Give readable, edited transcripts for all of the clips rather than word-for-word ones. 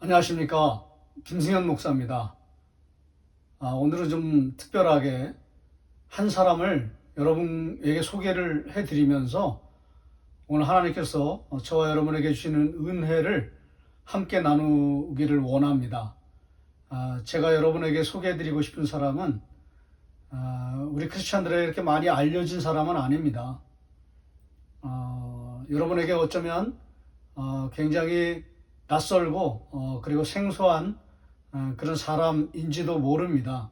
안녕하십니까. 김승현 목사입니다. 오늘은 좀 특별하게 한 사람을 여러분에게 소개를 해드리면서 오늘 하나님께서 저와 여러분에게 주시는 은혜를 함께 나누기를 원합니다. 제가 여러분에게 소개해드리고 싶은 사람은 우리 크리스찬들에게 이렇게 많이 알려진 사람은 아닙니다. 여러분에게 어쩌면 굉장히 낯설고 그리고 생소한 그런 사람인지도 모릅니다.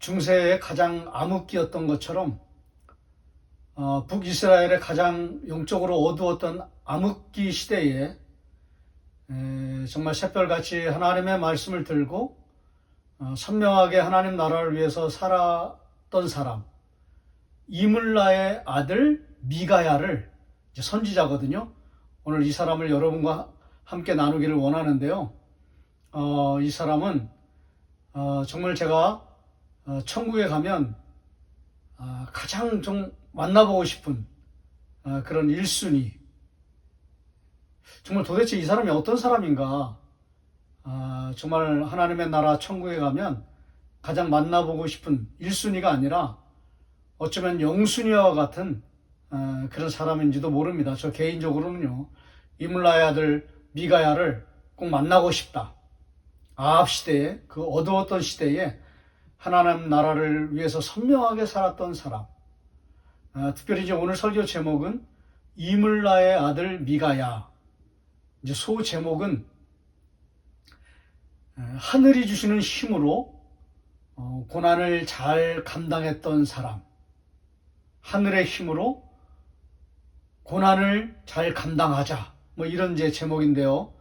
중세의 가장 암흑기였던 것처럼 북이스라엘의 가장 영적으로 어두웠던 암흑기 시대에 정말 샛별같이 하나님의 말씀을 들고 선명하게 하나님 나라를 위해서 살았던 사람, 이물라의 아들 미가야를, 선지자거든요. 오늘 이 사람을 여러분과 함께 나누기를 원하는데요. 이 사람은 정말 제가 천국에 가면 가장 좀 만나보고 싶은 그런 1순위. 정말 도대체 이 사람이 어떤 사람인가? 정말 하나님의 나라 천국에 가면 가장 만나보고 싶은 1순위가 아니라 어쩌면 0순위와 같은 그런 사람인지도 모릅니다. 저 개인적으로는요, 이물라의 아들 미가야를 꼭 만나고 싶다. 아합 시대에, 그 어두웠던 시대에 하나님 나라를 위해서 선명하게 살았던 사람. 특별히 이제 오늘 설교 제목은 이물라의 아들 미가야. 이제 소 제목은 하늘이 주시는 힘으로 고난을 잘 감당했던 사람. 하늘의 힘으로 고난을 잘 감당하자. 이런 이제 제목인데요.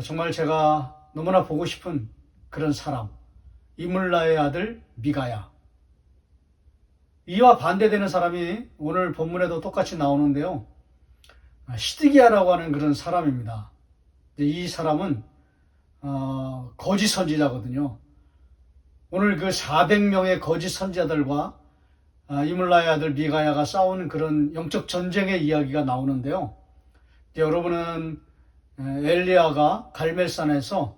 정말 제가 너무나 보고 싶은 그런 사람. 이물라의 아들 미가야. 이와 반대되는 사람이 오늘 본문에도 똑같이 나오는데요. 시드기야라고 하는 그런 사람입니다. 이 사람은 거짓 선지자거든요. 오늘 그 400명의 거짓 선지자들과 이물라의 아들 미가야가 싸우는 그런 영적 전쟁의 이야기가 나오는데요. 여러분은 엘리야가 갈멜산에서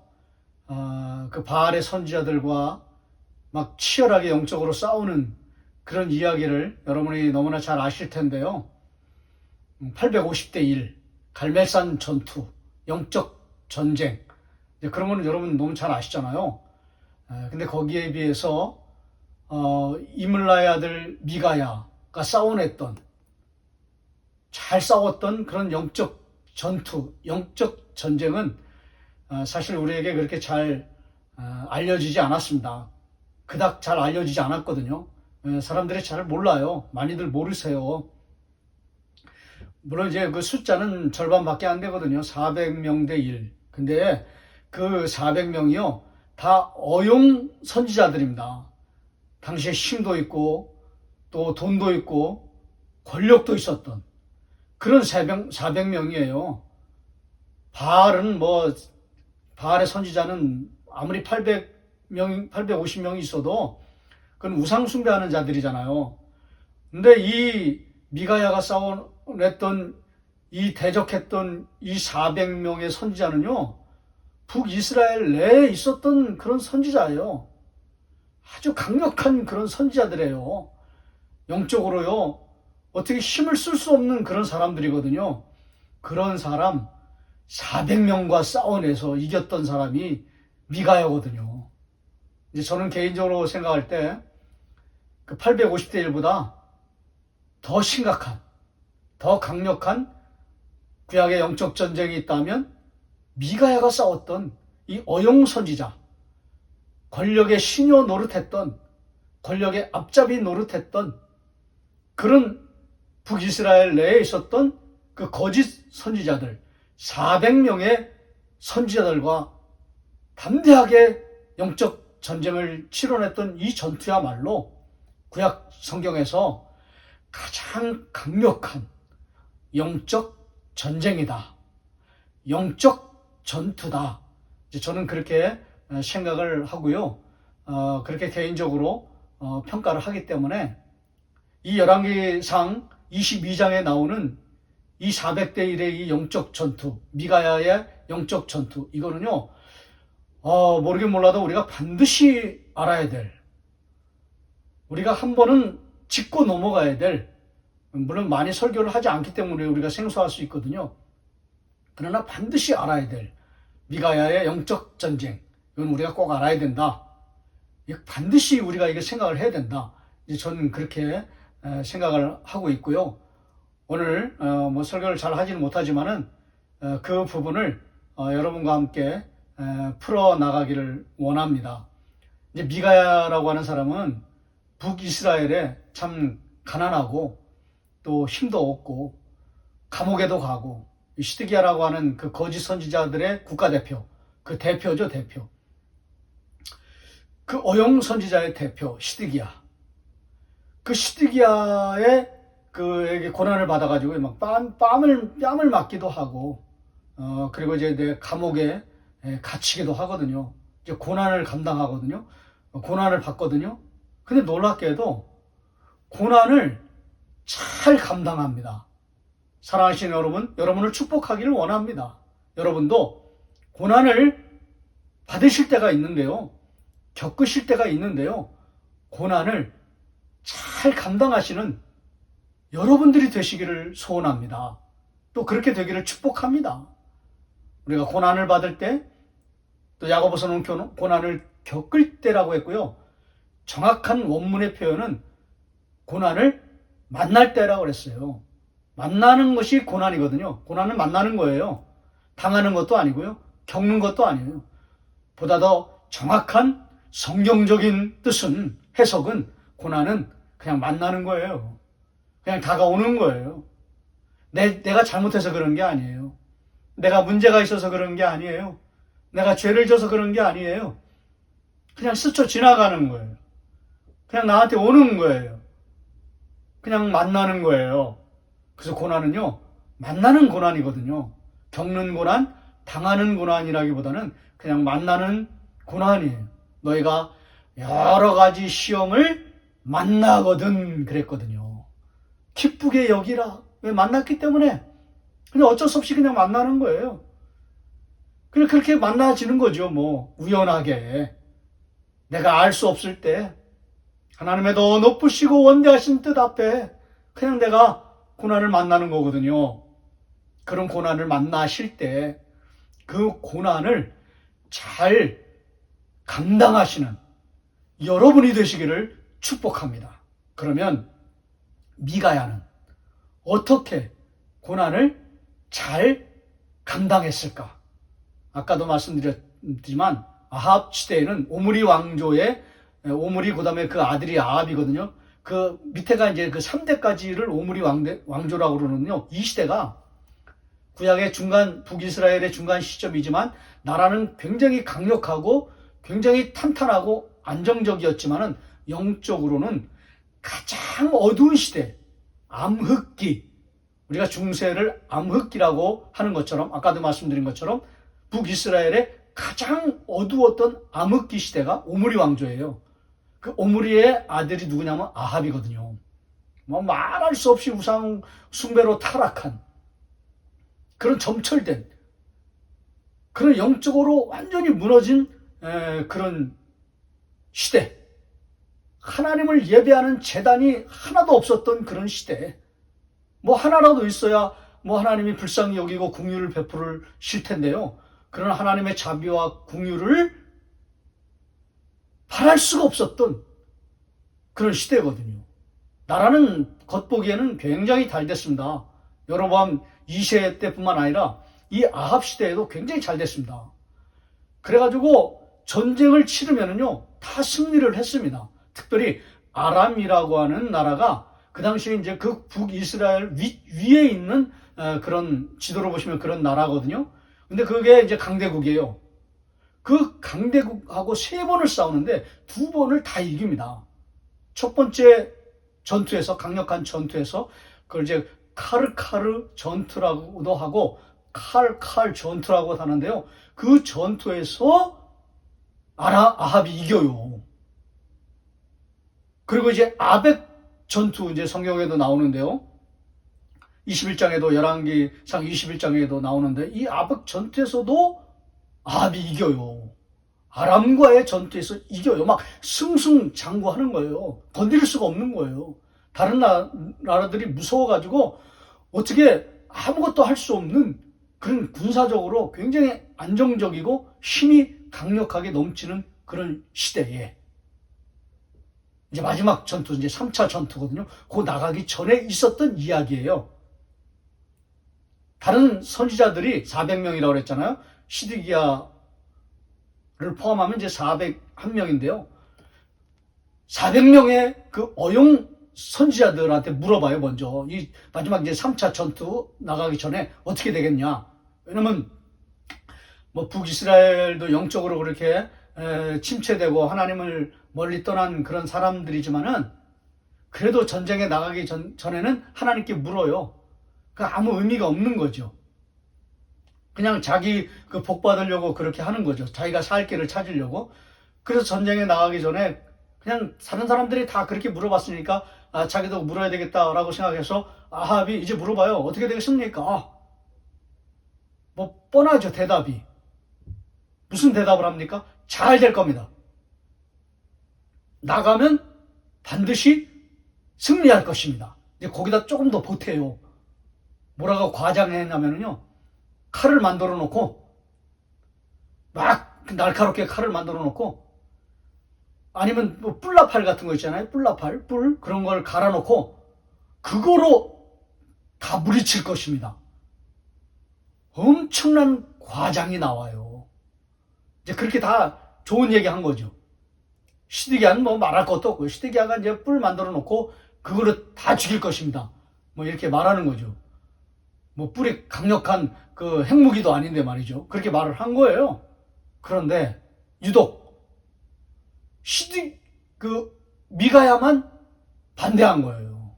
그 바알의 선지자들과 막 치열하게 영적으로 싸우는 그런 이야기를 여러분이 너무나 잘 아실 텐데요. 850대 1 갈멜산 전투, 영적 전쟁, 그런 거는 여러분 너무 잘 아시잖아요. 근데 거기에 비해서 이물라의 아들 미가야가 잘 싸웠던 그런 영적 전투, 영적 전쟁은 사실 우리에게 그렇게 잘 알려지지 않았습니다. 그닥 잘 알려지지 않았거든요. 사람들이 잘 몰라요. 많이들 모르세요. 물론 이제 그 숫자는 절반밖에 안 되거든요. 400명 대 1. 근데 그 400명이요, 다 어용 선지자들입니다. 당시에 힘도 있고 또 돈도 있고 권력도 있었던 그런 400명이에요. 바알의 선지자는 아무리 850명이 있어도 그건 우상숭배하는 자들이잖아요. 근데 이 미가야가 대적했던 이 400명의 선지자는요, 북이스라엘 내에 있었던 그런 선지자예요. 아주 강력한 그런 선지자들이에요. 영적으로요, 어떻게 힘을 쓸 수 없는 그런 사람들이거든요. 그런 사람 400명과 싸워내서 이겼던 사람이 미가야거든요. 이제 저는 개인적으로 생각할 때 그 850대 1보다 더 심각한, 더 강력한 구약의 영적 전쟁이 있다면 미가야가 싸웠던 이 어용 선지자, 권력의 신요 노릇했던, 권력의 앞잡이 노릇했던 그런 북이스라엘 내에 있었던 그 거짓 선지자들, 400명의 선지자들과 담대하게 영적 전쟁을 치러냈던 이 전투야말로 구약 성경에서 가장 강력한 영적 전쟁이다. 영적 전투다. 저는 그렇게 생각을 하고요. 그렇게 개인적으로 평가를 하기 때문에 이 열왕기상 22장에 나오는 이 400대 1의 이 영적 전투, 미가야의 영적 전투, 이거는요, 모르긴 몰라도 우리가 반드시 알아야 될, 우리가 한 번은 짚고 넘어가야 될, 물론 많이 설교를 하지 않기 때문에 우리가 생소할 수 있거든요. 그러나 반드시 알아야 될 미가야의 영적 전쟁, 이건 우리가 꼭 알아야 된다. 반드시 우리가 이게 생각을 해야 된다. 이제 저는 그렇게 생각을 하고 있고요. 오늘 뭐 설교를 잘 하지는 못하지만은 그 부분을 여러분과 함께 풀어 나가기를 원합니다. 이제 미가야라고 하는 사람은 북이스라엘에 참 가난하고 또 힘도 없고 감옥에도 가고 시드기야라고 하는 그 거짓 선지자들의 국가대표, 그 대표죠, 대표. 그 어용 선지자의 대표 시드기야. 그 시드기야의 그에게 고난을 받아가지고 막 뺨을 맞기도 하고, 그리고 이제 내 감옥에 갇히기도 하거든요. 이제 고난을 감당하거든요. 고난을 받거든요. 근데 놀랍게도 고난을 잘 감당합니다. 사랑하시는 여러분, 여러분을 축복하기를 원합니다. 여러분도 고난을 받으실 때가 있는데요. 겪으실 때가 있는데요. 고난을 잘 감당하시는 여러분들이 되시기를 소원합니다. 또 그렇게 되기를 축복합니다. 우리가 고난을 받을 때, 또 야고보서는 고난을 겪을 때라고 했고요. 정확한 원문의 표현은 고난을 만날 때라고 그랬어요. 만나는 것이 고난이거든요. 고난은 만나는 거예요. 당하는 것도 아니고요. 겪는 것도 아니에요. 보다 더 정확한 성경적인 뜻은, 해석은, 고난은 그냥 만나는 거예요. 그냥 다가오는 거예요. 내가 잘못해서 그런 게 아니에요. 내가 문제가 있어서 그런 게 아니에요. 내가 죄를 져서 그런 게 아니에요. 그냥 스쳐 지나가는 거예요. 그냥 나한테 오는 거예요. 그냥 만나는 거예요. 그래서 고난은요, 만나는 고난이거든요. 겪는 고난, 당하는 고난이라기보다는 그냥 만나는 고난이에요. 너희가 여러 가지 시험을 만나거든 그랬거든요. 기쁘게 여기라. 왜? 만났기 때문에. 그냥 어쩔 수 없이 그냥 만나는 거예요. 그냥 그렇게 만나지는 거죠. 뭐 우연하게. 내가 알 수 없을 때 하나님의 더 높으시고 원대하신 뜻 앞에 그냥 내가 고난을 만나는 거거든요. 그런 고난을 만나실 때 그 고난을 잘 감당하시는 여러분이 되시기를 축복합니다. 그러면 미가야는 어떻게 고난을 잘 감당했을까? 아까도 말씀드렸지만 아합 시대에는 오므리 왕조의 오므리 그다음에 그 아들이 아합이거든요. 그 밑에가 이제 그 3대까지를 오므리 왕조라고 그러는군요. 이 시대가 구약의 중간, 북이스라엘의 중간 시점이지만 나라는 굉장히 강력하고 굉장히 탄탄하고 안정적이었지만은 영적으로는 가장 어두운 시대, 암흑기, 우리가 중세를 암흑기라고 하는 것처럼, 아까도 말씀드린 것처럼 북이스라엘의 가장 어두웠던 암흑기 시대가 오므리 왕조예요. 그 오므리의 아들이 누구냐면 아합이거든요. 뭐 말할 수 없이 우상 숭배로 타락한 그런 점철된, 그런 영적으로 완전히 무너진 그런 시대, 하나님을 예배하는 제단이 하나도 없었던 그런 시대, 뭐 하나라도 있어야 뭐 하나님이 불쌍히 여기고 긍휼을 베풀으실 텐데요. 그런 하나님의 자비와 긍휼을 바랄 수가 없었던 그런 시대거든요. 나라는 겉보기에는 굉장히 잘 됐습니다. 여로보암 2세 때뿐만 아니라 이 아합 시대에도 굉장히 잘 됐습니다. 그래가지고 전쟁을 치르면은요, 다 승리를 했습니다. 특별히 아람이라고 하는 나라가 그 당시에 이제 그 북이스라엘 위에 있는 그런 지도로 보시면 그런 나라거든요. 근데 그게 이제 강대국이에요. 그 강대국하고 3번을 싸우는데 2번을 다 이깁니다. 첫 번째 전투에서, 강력한 전투에서 그걸 이제 카르카르 전투라고도 하고 칼 전투라고 하는데요. 그 전투에서 아합이 이겨요. 그리고 이제 아벡 전투, 이제 성경에도 나오는데요. 21장에도 열왕기상 21장에도 나오는데 이 아벡 전투에서도 아합이 이겨요. 아람과의 전투에서 이겨요. 막 승승장구하는 거예요. 건드릴 수가 없는 거예요. 다른 나라들이 무서워가지고 어떻게 아무것도 할 수 없는 그런 군사적으로 굉장히 안정적이고 힘이 강력하게 넘치는 그런 시대에 이제 마지막 전투, 이제 3차 전투거든요. 그 나가기 전에 있었던 이야기예요. 다른 선지자들이 400명이라고 그랬잖아요. 시드기야를 포함하면 이제 401명인데요. 400명의 그 어용 선지자들한테 물어봐요, 먼저. 이 마지막 이제 3차 전투 나가기 전에 어떻게 되겠냐. 왜냐면 뭐 북이스라엘도 영적으로 그렇게 침체되고 하나님을 멀리 떠난 그런 사람들이지만은 그래도 전쟁에 나가기 전에는 하나님께 물어요. 그 아무 의미가 없는 거죠. 그냥 자기 그 복 받으려고 그렇게 하는 거죠. 자기가 살 길을 찾으려고. 그래서 전쟁에 나가기 전에 그냥 다른 사람들이 다 그렇게 물어봤으니까 자기도 물어야 되겠다라고 생각해서 아합이 이제 물어봐요. 어떻게 되겠습니까? 뭐 뻔하죠, 대답이. 무슨 대답을 합니까? 잘 될 겁니다. 나가면 반드시 승리할 것입니다. 이제 거기다 조금 더 보태요. 뭐라고 과장했냐면요. 칼을 만들어 놓고 막 날카롭게 칼을 만들어 놓고 아니면 뭐 뿔나팔 같은 거 있잖아요. 뿔나팔, 뿔 그런 걸 갈아 놓고 그거로 다 물리칠 것입니다. 엄청난 과장이 나와요. 이제 그렇게 다 좋은 얘기 한 거죠. 시드기야는 뭐 말할 것도 없고 시드기야가 이제 뿔 만들어 놓고 그거를 다 죽일 것입니다. 뭐 이렇게 말하는 거죠. 뭐 뿔이 강력한 그 핵무기도 아닌데 말이죠. 그렇게 말을 한 거예요. 그런데 유독 미가야만 반대한 거예요.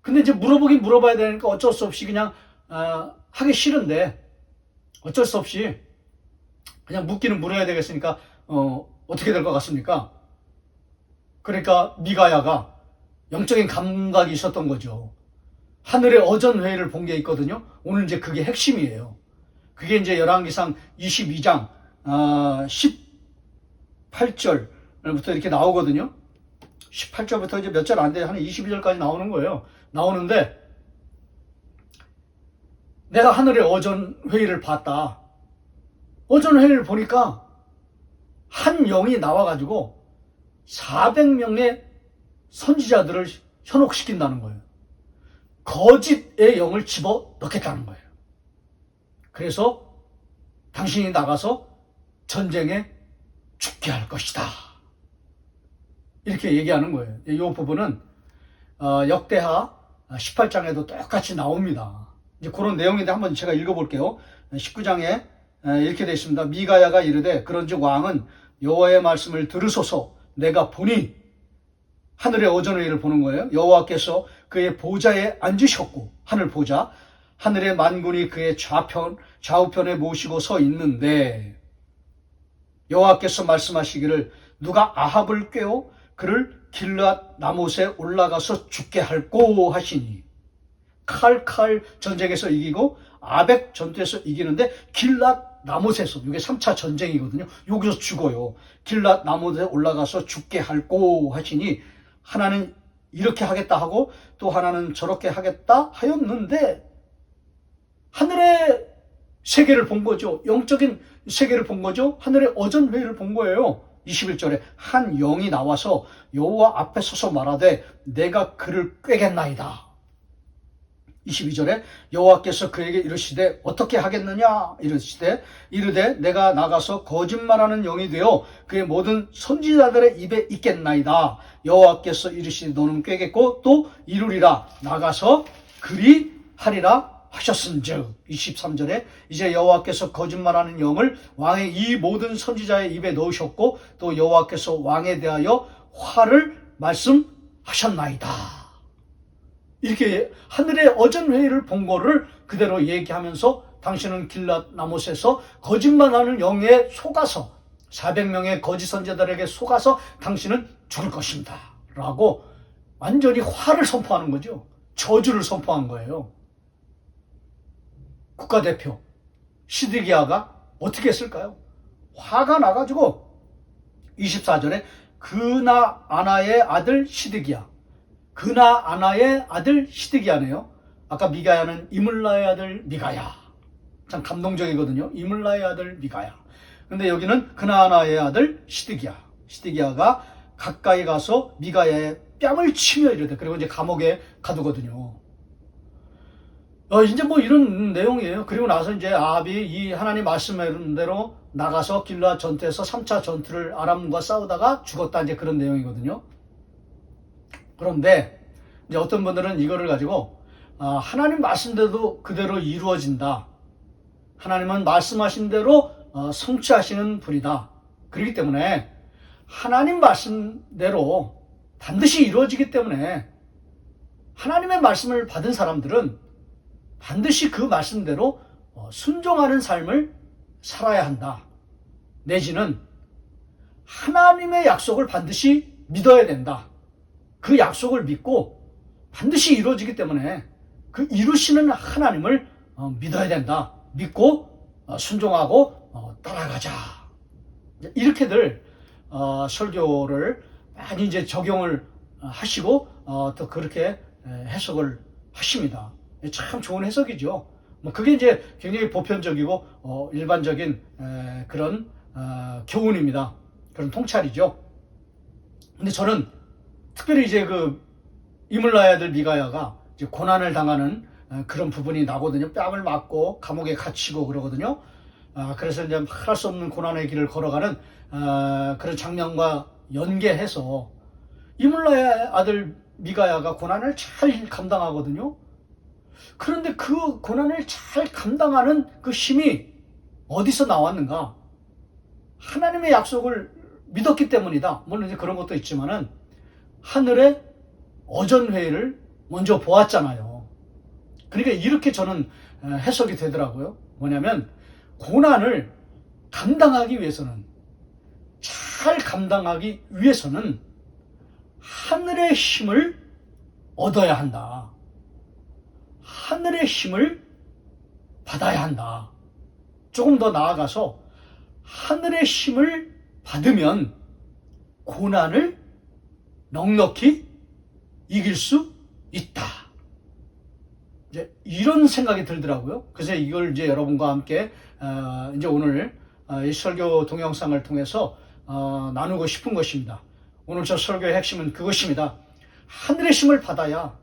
근데 이제 물어보긴 물어봐야 되니까 어쩔 수 없이 그냥 하기 싫은데 어쩔 수 없이 그냥 묻기는 물어야 되겠으니까 어떻게 될 것 같습니까? 그러니까 미가야가 영적인 감각이 있었던 거죠. 하늘의 어전회의를 본 게 있거든요. 오늘 이제 그게 핵심이에요. 그게 이제 열왕기상 22장 18절부터 이렇게 나오거든요. 18절부터 이제 몇 절 안 돼, 한 22절까지 나오는 거예요. 나오는데 내가 하늘의 어전회의를 봤다. 어전회의를 보니까 한 영이 나와가지고 400명의 선지자들을 현혹시킨다는 거예요. 거짓의 영을 집어 넣겠다는 거예요. 그래서 당신이 나가서 전쟁에 죽게 할 것이다. 이렇게 얘기하는 거예요. 이 부분은 역대하 18장에도 똑같이 나옵니다. 이제 그런 내용인데 한번 제가 읽어볼게요. 19장에 이렇게 되어 있습니다. 미가야가 이르되 그런즉 왕은 여호와의 말씀을 들으소서. 내가 보니 하늘의 어전회의를 보는 거예요. 여호와께서 그의 보좌에 앉으셨고 하늘 보좌 하늘의 만군이 그의 좌우편에 모시고 서 있는데 여호와께서 말씀하시기를 누가 아합을 꾀어 그를 길앗 라못에 올라가서 죽게 할꼬 하시니 칼칼 전쟁에서 이기고 아벡 전투에서 이기는데 길앗 라못에서 이게 3차 전쟁이거든요. 여기서 죽어요. 길앗 라못에 올라가서 죽게 할꼬 하시니 하나는 이렇게 하겠다 하고 또 하나는 저렇게 하겠다 하였는데 하늘의 세계를 본 거죠. 영적인 세계를 본 거죠. 하늘의 어전회의를 본 거예요. 21절에 한 영이 나와서 여호와 앞에 서서 말하되 내가 그를 꾀겠나이다. 22절에 여호와께서 그에게 이르시되 어떻게 하겠느냐 이르시되 이르되 내가 나가서 거짓말하는 영이 되어 그의 모든 선지자들의 입에 있겠나이다. 여호와께서 이르시되 너는 꾀겠고 또 이루리라. 나가서 그리 하리라 하셨은즉 23절에 이제 여호와께서 거짓말하는 영을 왕의 이 모든 선지자의 입에 넣으셨고 또 여호와께서 왕에 대하여 화를 말씀하셨나이다. 이렇게 하늘의 어전회의를 본 거를 그대로 얘기하면서 당신은 길앗 라못에서 거짓말하는 영에 속아서 400명의 거짓 선지자들에게 속아서 당신은 죽을 것입니다 라고 완전히 화를 선포하는 거죠. 저주를 선포한 거예요. 국가대표 시드기야가 어떻게 했을까요? 화가 나가지고 24절에 그나아나의 아들 시드기야, 그나아나의 아들 시드기야네요. 아까 미가야는 이물라의 아들 미가야. 참 감동적이거든요. 이물라의 아들 미가야. 근데 여기는 그나아나의 아들 시드기야. 시드기야가 가까이 가서 미가야의 뺨을 치며 이르되, 그리고 이제 감옥에 가두거든요. 이제 뭐 이런 내용이에요. 그리고 나서 이제 아합이 이 하나님 말씀하는 대로 나가서 길르앗 전투에서 3차 전투를 아람과 싸우다가 죽었다, 이제 그런 내용이거든요. 그런데 이제 어떤 분들은 이거를 가지고 하나님 말씀대로 그대로 이루어진다. 하나님은 말씀하신 대로 성취하시는 분이다. 그렇기 때문에 하나님 말씀대로 반드시 이루어지기 때문에 하나님의 말씀을 받은 사람들은 반드시 그 말씀대로 순종하는 삶을 살아야 한다. 내지는 하나님의 약속을 반드시 믿어야 된다. 그 약속을 믿고 반드시 이루어지기 때문에 그 이루시는 하나님을 믿어야 된다. 믿고 순종하고 따라가자. 이렇게들 설교를 많이 이제 적용을 하시고 또 그렇게 해석을 하십니다. 참 좋은 해석이죠. 뭐 그게 이제 굉장히 보편적이고 일반적인 그런 교훈입니다. 그런 통찰이죠. 근데 저는 특별히 이제 그 이물라의 아들 미가야가 이제 고난을 당하는 그런 부분이 나거든요. 뺨을 맞고 감옥에 갇히고 그러거든요. 그래서 이제 말할 수 없는 고난의 길을 걸어가는 그런 장면과 연계해서 이물라의 아들 미가야가 고난을 잘 감당하거든요. 그런데 그 고난을 잘 감당하는 그 힘이 어디서 나왔는가? 하나님의 약속을 믿었기 때문이다. 물론 이제 그런 것도 있지만은 하늘의 어전회의를 먼저 보았잖아요. 그러니까 이렇게 저는 해석이 되더라고요. 뭐냐면 고난을 감당하기 위해서는, 잘 감당하기 위해서는 하늘의 힘을 얻어야 한다. 하늘의 힘을 받아야 한다. 조금 더 나아가서 하늘의 힘을 받으면 고난을 넉넉히 이길 수 있다. 이제 이런 생각이 들더라고요. 그래서 이걸 이제 여러분과 함께 이제 오늘 이 설교 동영상을 통해서 나누고 싶은 것입니다. 오늘 저 설교의 핵심은 그것입니다. 하늘의 힘을 받아야,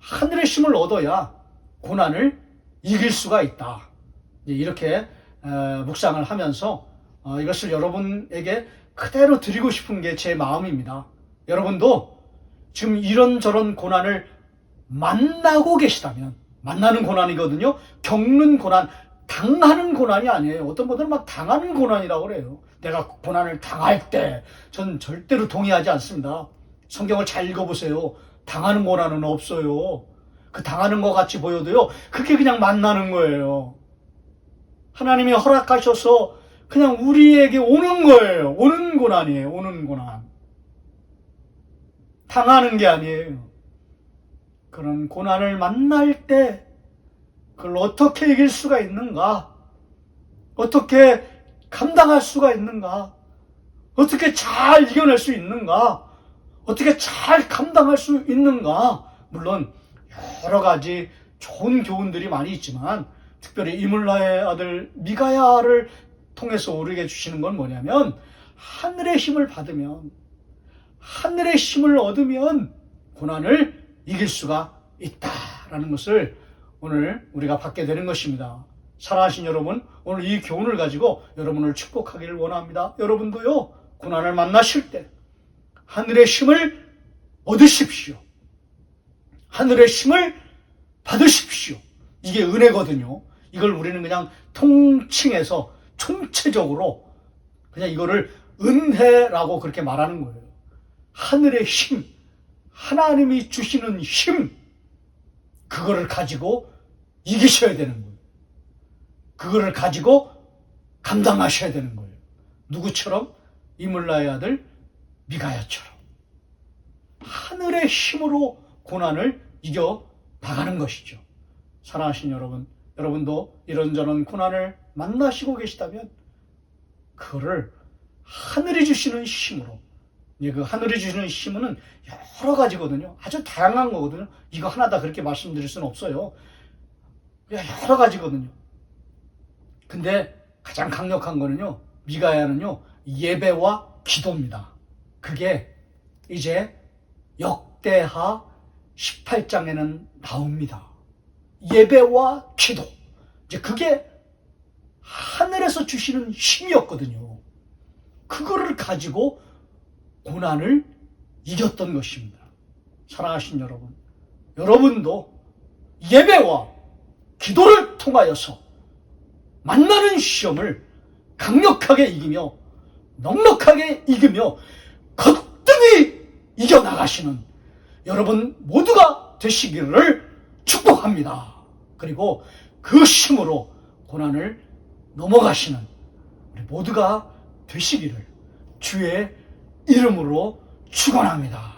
하늘의 힘을 얻어야 고난을 이길 수가 있다. 이렇게 묵상을 하면서 이것을 여러분에게 그대로 드리고 싶은 게 제 마음입니다. 여러분도 지금 이런저런 고난을 만나고 계시다면, 만나는 고난이거든요. 겪는 고난, 당하는 고난이 아니에요. 어떤 분들은 막 당하는 고난이라고 그래요. 내가 고난을 당할 때, 전 절대로 동의하지 않습니다. 성경을 잘 읽어보세요. 당하는 고난은 없어요. 그 당하는 것 같이 보여도요, 그게 그냥 만나는 거예요. 하나님이 허락하셔서 그냥 우리에게 오는 거예요. 오는 고난이에요. 오는 고난. 당하는 게 아니에요. 그런 고난을 만날 때 그걸 어떻게 이길 수가 있는가? 어떻게 감당할 수가 있는가? 어떻게 잘 이겨낼 수 있는가? 어떻게 잘 감당할 수 있는가? 물론 여러 가지 좋은 교훈들이 많이 있지만 특별히 이물라의 아들 미가야를 통해서 우리에게 주시는 건 뭐냐면, 하늘의 힘을 받으면, 하늘의 힘을 얻으면 고난을 이길 수가 있다라는 것을 오늘 우리가 받게 되는 것입니다. 사랑하신 여러분, 오늘 이 교훈을 가지고 여러분을 축복하기를 원합니다. 여러분도요, 고난을 만나실 때 하늘의 힘을 얻으십시오. 하늘의 힘을 받으십시오. 이게 은혜거든요. 이걸 우리는 그냥 통칭해서 총체적으로 그냥 이거를 은혜라고 그렇게 말하는 거예요. 하늘의 힘, 하나님이 주시는 힘, 그거를 가지고 이기셔야 되는 거예요. 그거를 가지고 감당하셔야 되는 거예요. 누구처럼? 이물라의 아들 미가야처럼 하늘의 힘으로 고난을 이겨 나가는 것이죠. 사랑하신 여러분, 여러분도 이런저런 고난을 만나시고 계시다면 그거를 하늘이 주시는 힘으로, 그 하늘이 주시는 힘은 여러 가지거든요. 아주 다양한 거거든요. 이거 하나 다 그렇게 말씀드릴 수는 없어요. 여러 가지거든요. 근데 가장 강력한 거는요, 미가야는요, 예배와 기도입니다. 그게 이제 역대하 18장에는 나옵니다. 예배와 기도. 이제 그게 하늘에서 주시는 힘이었거든요. 그거를 가지고 고난을 이겼던 것입니다. 사랑하신 여러분, 여러분도 예배와 기도를 통하여서 만나는 시험을 강력하게 이기며 넉넉하게 이기며 거뜬히 이겨나가시는 여러분 모두가 되시기를 축복합니다. 그리고 그 힘으로 고난을 넘어가시는 우리 모두가 되시기를 주의 이름으로 축원합니다.